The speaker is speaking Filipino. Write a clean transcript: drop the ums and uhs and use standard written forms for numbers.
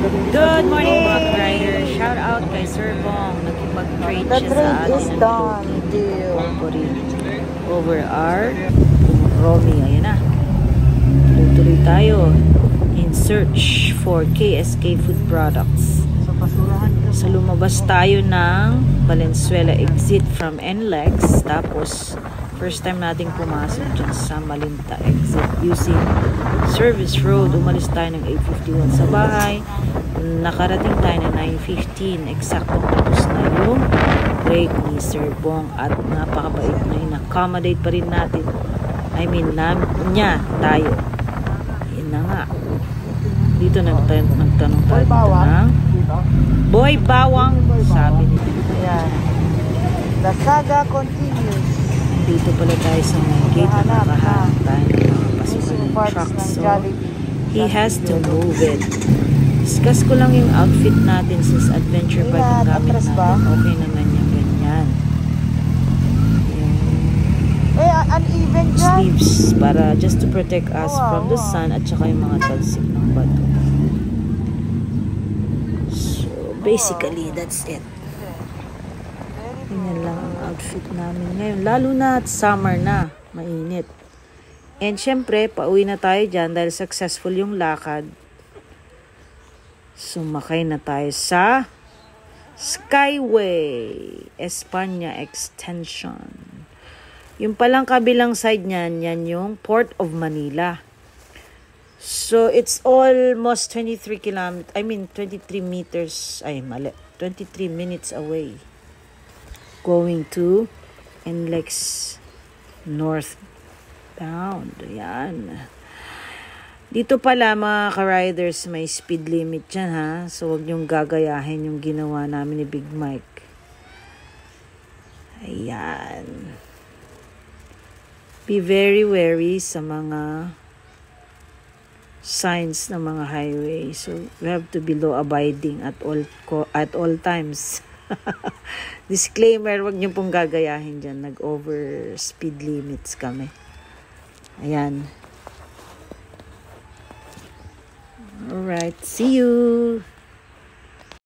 Good morning mga rider. Shout out kay Sir Bong. Nakipag-trade siya sa atin ng over our Romy. Ayan na. Tuloy tayo in search for KSK food products. So lumabas tayo ng Valenzuela exit from NLEX. Tapos first time nating pumasok dyan sa Malinta exit using service road. Umalis tayo ng 8:51 sa bahay. Nakarating tayo ng 9:15. Eksaktong tapos na yung break ni Sir Bong at napakabait na in-accommodate pa rin natin. I mean, niya tayo. Yun na nga. Dito nagtanong tayo dito ng Boy Bawang, sabi nito. Ayan. The saga continues. Dito pala tayo sa may gate na nakahanap tayo ng mga pasukan ng trucks. So, he has to move it. Discuss ko lang yung outfit natin since adventure bike ang gamit natin. Okay naman yung ganyan. Uneven dyan. Sleeves para just to protect us from the sun at saka yung mga talsik ng bato. So, basically, that's it. Ganyan lang ang outfit namin ngayon. Lalo na at summer na. Mainit. And syempre, pauwi na tayo dyan dahil successful yung lakad. Sumakay na tayo sa Skyway Espana Extension. Yung palang kabilang side niyan, yan yung Port of Manila. So, it's almost 23 meters, 23 minutes away. Going to NLEX northbound. Ayan. Dito pala mga ka-riders, may speed limit dyan ha. So, huwag niyong gagayahin yung ginawa namin ni Big Mike. Ayan. Be very wary sa mga signs ng mga highway. So, we have to be law abiding at all times. Disclaimer, wag niyo pong gagayahin dyan. Nag-over speed limits kami. Ayan. Alright, see you!